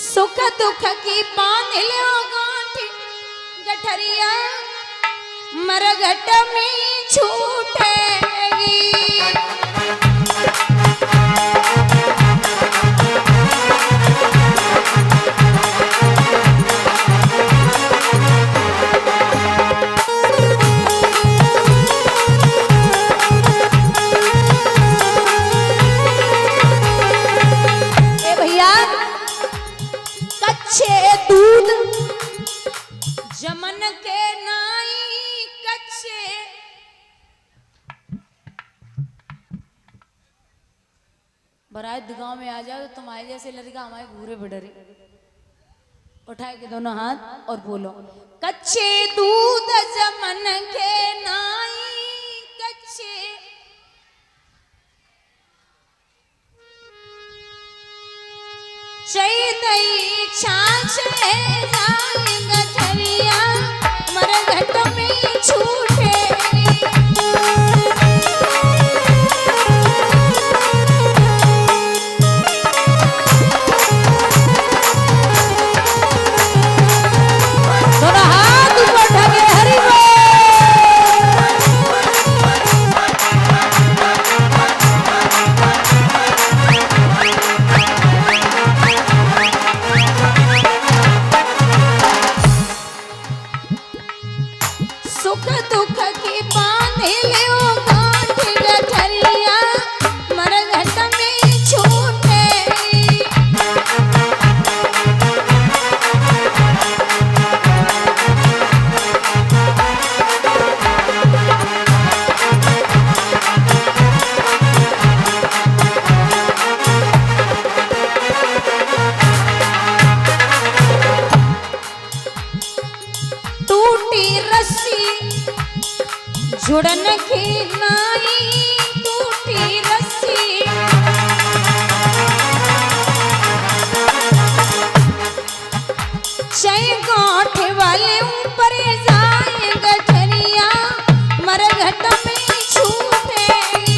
सुख दुख की बांध लो गांठी गठरिया मरघट में छूटेगी। दूध जमन के नाई कच्चे बरात गांव में आ जाओ तो तुम्हारे जैसे लड़का हमारे घूरे बिडरे उठाए के दोनों हाथ और बोलो कच्चे दूध जमन के नाई कच्चे चैतई छाछ जाएगा झरिया मरघट में छूटेगी। दोनों हाथ ऊपर ढके हरि बोल। सुख दुख की बांधे लो गांठी गठरिया मरघट में छूटेगी। टूटी रस्सी जुड़न की नाई टूटी रस्सी चै गांठ वाले ऊपर जाए गठरिया मरघट में छूटेगी।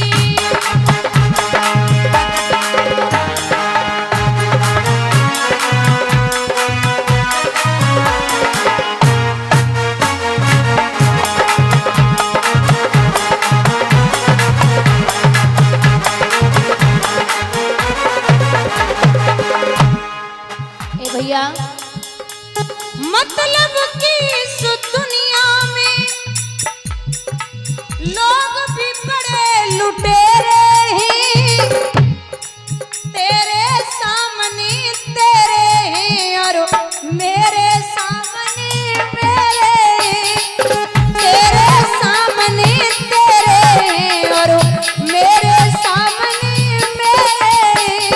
भैया मतलब की इस दुनिया में लोग भी बड़े लुटेरे हैं तेरे सामने तेरे हैं और मेरे सामने मेरे हैं तेरे सामने तेरे हैं और मेरे सामने मेरे हैं।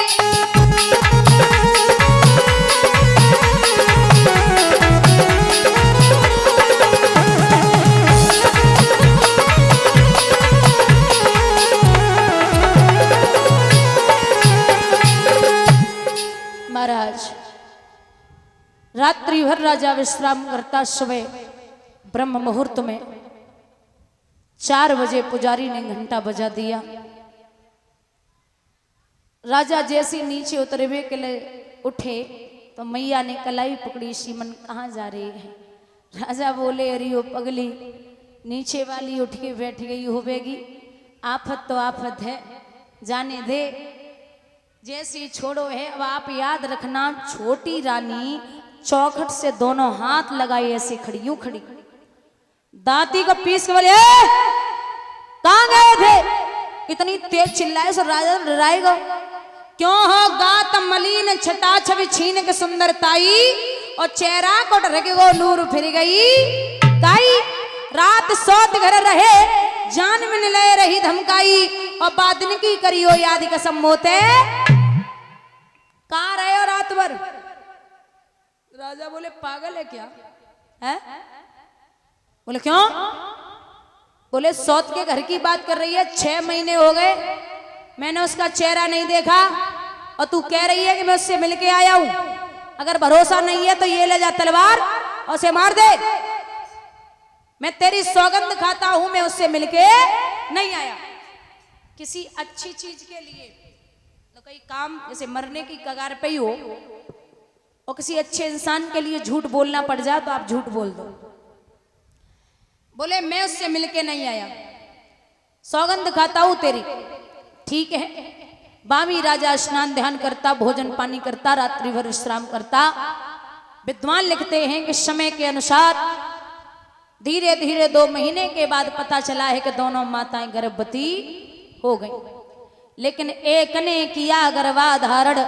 महाराज रात्रि भर राजा विश्राम करता सुबह ब्रह्म मुहूर्त में 4 बजे पुजारी ने घंटा बजा दिया। राजा जैसे नीचे उतरवे के लिए उठे तो मैया ने कलाई पकड़ी सीमन कहाँ जा रही है। राजा बोले अरे ओ पगली नीचे वाली उठ के बैठ गई होवेगी आफत तो आफत है जाने दे जैसी छोड़ो है। अब आप याद रखना छोटी रानी चौखट से दोनों हाथ लगाई ऐसी खड़ी यूं खड़ी दांती को पीस के बोले कहां गए थे इतनी तेज चिल्लाए सो राजा डराएगा क्यों हो गात मलिन छटा छवि छीन के सुंदरताई और चेहरा को ढके गो नूर फिर गई ताई रात सोत घर रहे जान में ले रही धमकाई और बादन की करियो याद कसम मोते कहां रहे हो रात भर। राजा बोले पागल है क्या है बोले क्यों बोले सौत के घर की बात कर रही है 6 महीने हो गए मैंने उसका चेहरा नहीं देखा और तू कह रही है कि मैं उससे मिलके आया हूं। अगर भरोसा नहीं है तो ये ले जा तलवार और उसे मार दे। मैं तेरी सौगंध खाता हूं मैं उससे मिलके नहीं आया। किसी अच्छी चीज के लिए तो कई काम जैसे मरने की कगार पे ही हो और किसी अच्छे इंसान के लिए झूठ बोलना पड़ जाए तो आप झूठ बोल दो। बोले मैं उससे मिलके नहीं आया, सौगंध खाता हूं तेरी। ठीक है। बामी राजा स्नान ध्यान करता, भोजन पानी करता, रात्रि भर विश्राम करता। विद्वान लिखते हैं कि समय के अनुसार धीरे धीरे 2 महीने के बाद पता चला है कि दोनों माताएं गर्भवती हो गई। लेकिन एक ने किया गर्भाधारण,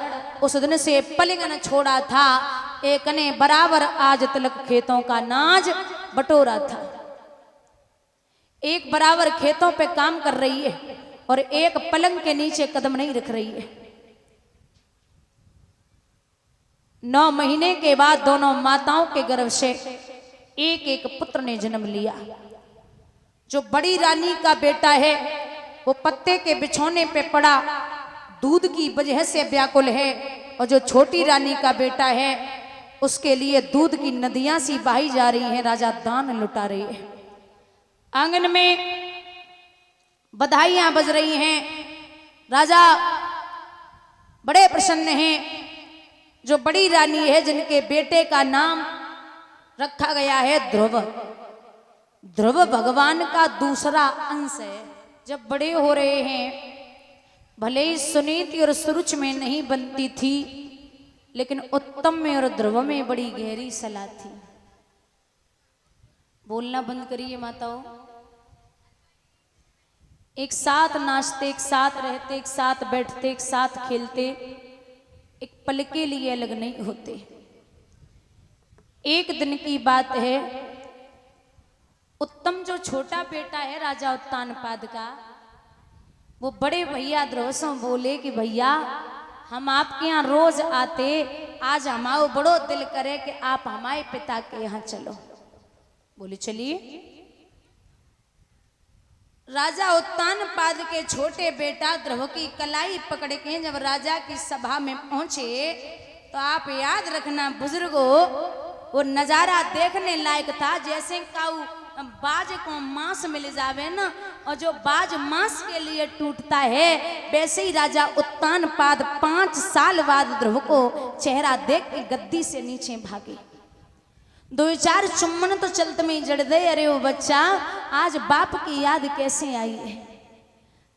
उस दिन से पलिंग न छोड़ा था। एक ने बराबर आज तलक खेतों का नाज बटोरा था। एक बराबर खेतों पे काम कर रही है और एक पलंग के नीचे कदम नहीं रख रही है। 9 महीने के बाद दोनों माताओं के गर्भ से एक एक पुत्र ने जन्म लिया। जो बड़ी रानी का बेटा है वो पत्ते के बिछौने पे पड़ा दूध की वजह से व्याकुल है, और जो छोटी रानी का बेटा है उसके लिए दूध की नदियां सी बहाई जा रही हैं, राजा दान लुटा रही है। आंगन में बधाइयां बज रही हैं, राजा बड़े प्रसन्न हैं। जो बड़ी रानी है जिनके बेटे का नाम रखा गया है ध्रुव, ध्रुव भगवान का दूसरा अंश है। जब बड़े हो रहे हैं, भले ही सुनीति और सुरुच में नहीं बनती थी, लेकिन उत्तम में और ध्रुव में बड़ी गहरी सलाह थी। बोलना बंद करिए माताओं। एक साथ नाचते, एक साथ रहते, एक साथ बैठते, एक साथ खेलते, एक पल के लिए अलग नहीं होते। एक दिन की बात है, उत्तम जो छोटा बेटा है राजा उत्तानपाद का, वो बड़े भैया ध्रुव से बोले कि भैया हम आपके यहाँ रोज आते, आज हमारा बड़ो दिल करे कि आप हमारे पिता के यहाँ चलो। बोले चलिए। राजा उत्तानपाद के छोटे बेटा ध्रुव की कलाई पकड़ के जब राजा की सभा में पहुंचे, तो आप याद रखना बुजुर्गो, वो नजारा देखने लायक था। जैसे काऊ बाज को मांस मिल जावे ना, और जो बाज मांस के लिए टूटता है, वैसे ही राजा उत्तानपाद 5 साल बाद ध्रुव को चेहरा देख के गद्दी से नीचे भागे। 2-4 चुम्बन तो चलते में जड़ दे। अरे वो बच्चा आज बाप की याद कैसे आई है।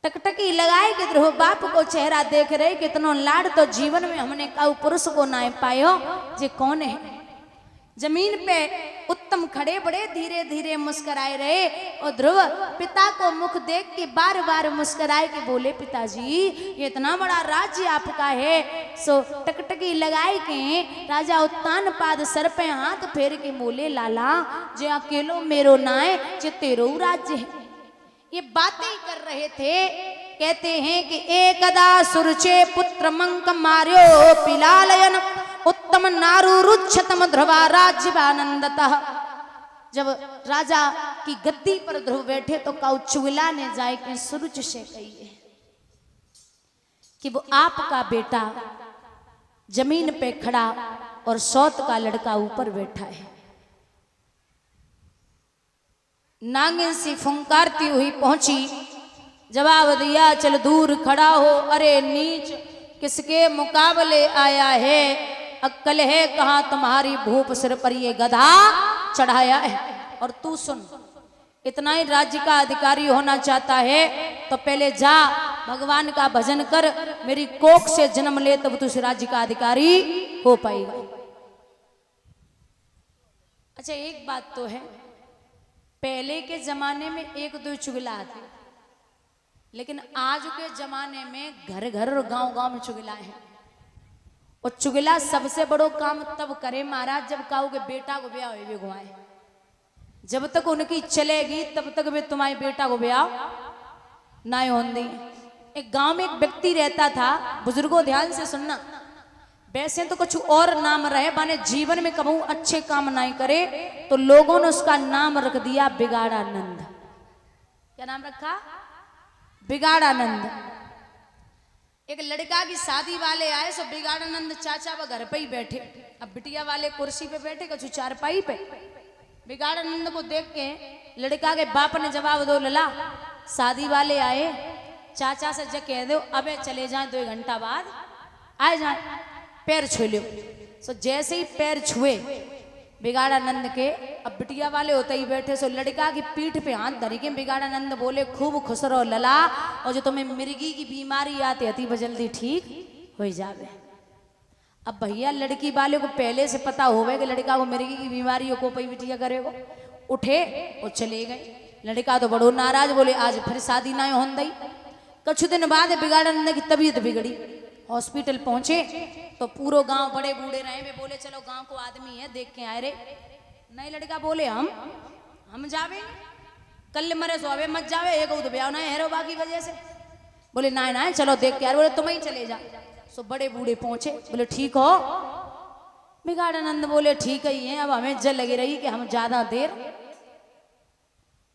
टकटकी लगाए कि ध्रुव बाप को चेहरा देख रहे, कितनो लाड़ तो जीवन में हमने काऊ पुरुष को ना पायो। जे कौन है? जमीन पे उत्तम खड़े बड़े धीरे धीरे मुस्कुराए रहे, और ध्रुव पिता को मुख देख के बार बार मुस्कुराए कि बोले पिताजी ये इतना बड़ा राज्य आपका है। सो टकटकी लगाए के राजा उत्तानपाद सर पे हाथ फेर के बोले लाला जे अकेलो मेरो नाय जे तेरो राज्य है। ये बातें कर रहे थे। कहते हैं कि एकदा सुरचे पुत्र मंक मार्यो पिलालयन उत्तम नारु रुच्छतम ध्रुवा राज्यवानंदतः। जब राजा की गद्दी पर ध्रुव बैठे तो काऊ चुगला ने जाए के सुरुच से कही है कि वो आपका बेटा जमीन पे खड़ा और सौत का लड़का ऊपर बैठा है। नागिन सी फुंकारती हुई पहुंची, जवाब दिया चल दूर खड़ा हो। अरे नीच किसके मुकाबले आया है, अक्कल है कहाँ तुम्हारी भूप सिर पर ये गधा चढ़ाया है। और तू सुन, इतना ही राज्य का अधिकारी होना चाहता है तो पहले जा भगवान का भजन कर, मेरी कोख से जन्म ले, तब तू इस राज्य का अधिकारी हो पाएगा। अच्छा एक बात तो है, पहले के जमाने में 1-2 चुगला आते, लेकिन आज के जमाने में घर घर और गांव गांव में चुगला है। और चुगला सबसे बड़ो काम तब करे महाराज जब काऊ के बेटा को ब्याह हुए गुआए। जब तक उनकी चलेगी तब तक वे तुम्हारे बेटा को ब्याह ना होंगी। एक गांव में एक व्यक्ति रहता था, बुजुर्गों ध्यान से सुनना, वैसे तो कुछ और नाम रहे, माने जीवन में कबू अच्छे काम नहीं करे, तो लोगों ने उसका नाम रख दिया बिगाड़ानंद। क्या नाम रखा? बिगाड़ानंद। एक लड़का की शादी वाले आए, सो बिगाड़ानंद चाचा वो घर पे ही बैठे। अब बिटिया वाले कुर्सी पे बैठे, कछु चारपाई पे। बिगाड़ानंद को देख के लड़का के बाप ने जवाब दो, लला शादी वाले आए, चाचा से जब कह दो अबे चले जाए 2 घंटा बाद आए जाए, पैर छू लो। सो जैसे ही पैर छुए बिगाड़ानंद के, अब बिटिया वाले होते ही बैठे, सो लड़का की पीठ पे हाथ धरी के बिगाड़ानंद बोले खूब खुश रहो लला, और जो तुम्हें मिर्गी की बीमारी आती अति जल्दी ठीक हो जावे। अब भैया लड़की वाले को पहले से पता होवे कि लड़का को मिर्गी की बीमारी हो, को पई बिटिया करेगो, उठे और चले गए। लड़का तो बड़ो नाराज, बोले आज फिर शादी ना हो दई। कुछ दिन बाद बिगाड़ानंद की तबीयत बिगड़ी, हॉस्पिटल पहुंचे तो पूरो गांव बड़े बूढ़े रहे वे, बोले चलो गांव को आदमी है देख के आए रे। नहीं लड़का बोले हम जावे, कल मरे सोवे मत जावे, एक तो ब्याह ना है बाकी वजह से। बोले ना ना चलो देख के यार, बोले तुम ही चले जा। सो बड़े बूढ़े पहुंचे, बोले ठीक हो? बिगाड़ानंद बोले ठीक ही है, अब हमें जल लगी रही कि हम ज्यादा देर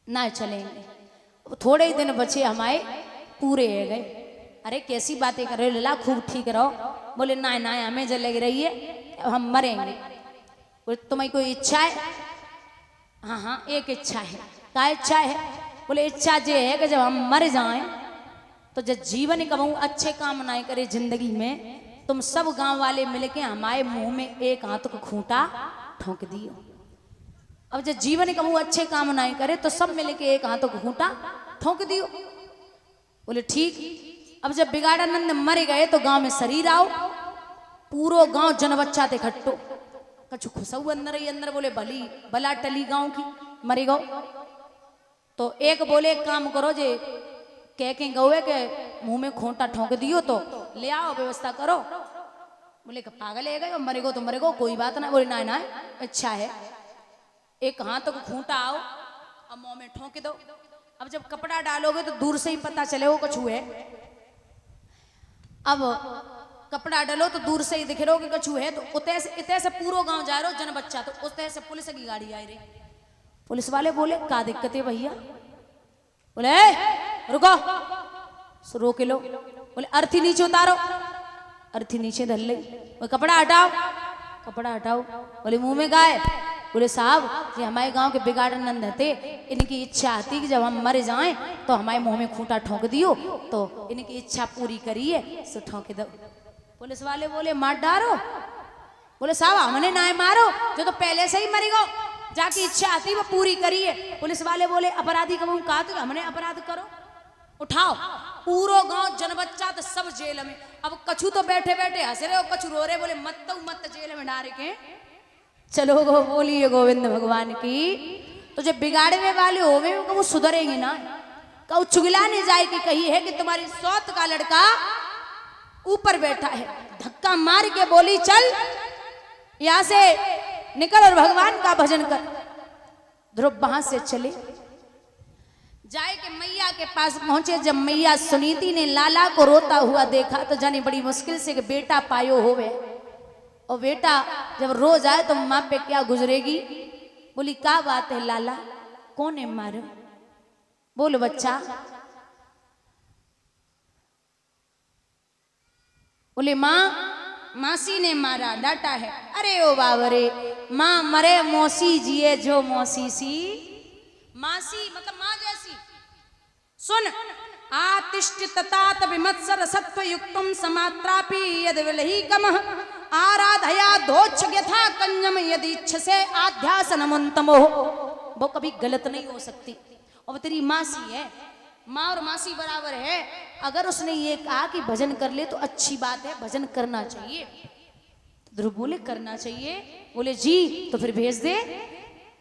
ना चलेंगे। थोड़े ही दिन बचे हमारे पूरे है गए। अरे कैसी बातें कर रहे हो लला, खूब ठीक रहो। बोले ना ना हमें जल लगी रही है, अब हम मरेंगे। बोले तुम्हें कोई इच्छा है? हाँ हाँ एक इच्छा है। क्या इच्छा है? बोले इच्छा ये है कि जब हम मर जाएं तो जब जीवन कमाऊं अच्छे काम ना करे जिंदगी में, तुम सब गांव वाले मिलके हमारे मुंह में एक हाथ को खूंटा ठोक दियो। अब जब जीवन कमाऊं अच्छे काम ना करे तो सब मिलके एक हाथ को खूंटा ठोक दियो। बोले ठीक। अब जब बिगाड़ानंद मर गए तो गांव में शरीर आओ, पूरो गांव जन बच्चा थे खट्टो, कछु खुशबू अंदर ही अंदर। बोले भली भला टली गांव की मरी गो। तो एक बोले एक काम करो, जे कह के गौए के मुंह में खोंटा ठोंक दियो तो ले आओ व्यवस्था करो। बोले पागल है गए, मरेगो तो मरेगो कोई बात ना। बोले ना ना अच्छा है, एक हाथ को खूंटा आओ अब मुंह में ठोंक दो। अब जब कपड़ा डालोगे तो दूर से ही पता चले वो कछु है। अब कपड़ा डालो तो दूर से ही दिख रहा हो कि कछु है। तो इतने से पूरो गांव जा रहे हो जन बच्चा, तो उतने से पुलिस की गाड़ी आई रही। पुलिस वाले बोले का दिक्कत है भैया? बोले रुको, रोक लो। बोले अर्थी नीचे उतारो, अर्थी नीचे धर ले। कपड़ा हटाओ, कपड़ा हटाओ। बोले मुंह में गाय? बोले साहब ये हमारे गांव के बिगाड़ानंद थे, इनकी इच्छा आती कि जब हम मर जाएं तो हमारे मुंह में खूंटा ठोक दियो, तो इनकी इच्छा पूरी करिए सो ठोक दो। पुलिस वाले बोले मार डारो? बोले साहब हमने ना मारो, जो तो पहले से ही मरी गो, जाकी इच्छा आती वो पूरी करिए। पुलिस वाले बोले अपराधी कब कहा तो हमने अपराध करो, उठाओ। पूरो गांव जन बच्चा तो सब जेल में। अब कछु तो बैठे बैठे हंस रहे हो, कछु रो रहे, बोले मत जेल में डाल के चलो गो। बोलिए गोविंद भगवान की। तो जब बिगाड़ने वाले होवे वो सुधरेंगे ना, कहू चुगलाने जाए कि कही है कि तुम्हारी सौत का लड़का ऊपर बैठा है, धक्का मार के बोली चल यहां से निकल और भगवान का भजन कर। ध्रुव वहां से चले, जाए के मैया के पास पहुंचे। जब मैया सुनीति ने लाला को रोता हुआ देखा तो जानी बड़ी मुश्किल से बेटा पायो होवे, और बेटा जब रो जाए तो माँ पे क्या गुजरेगी। बोली क्या बात है लाला, कौन है मारो? बोलो बच्चा। बोले माँ मासी ने मारा, डांटा है। अरे ओ बाबरे, माँ मरे मौसी जिए जो मौसी सी। मासी मतलब माँ जैसी। सुन आतिष्ठितात विमत्सर सत्वयुक्तम समात्रापि यद विलही कमः आराधया दोच्छ यथा कंजम यदि इच्छ से आध्यासनमंतमो। वो कभी गलत नहीं हो सकती। और तेरी मासी है, माँ और मासी बराबर है। अगर उसने ये कहा कि भजन कर ले तो अच्छी बात है, भजन करना चाहिए। तो ध्रुव बोले करना चाहिए। बोले जी तो फिर भेज दे।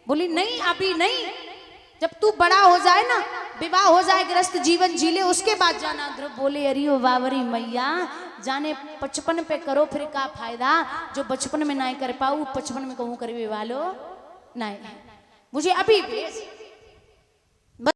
बोली नहीं अभी नहीं, जब तू बड़ा हो जाए ना, विवाह हो जाए, गृहस्थ जीवन जी ले, उसके बाद जाना। ध्रुव बोले अरे ओ बावरी मैया, जाने 55 पे करो फिर क्या फायदा, जो बचपन में ना कर पाऊ 55 में कहूँ कर वालो नहीं, मुझे अभी भेज।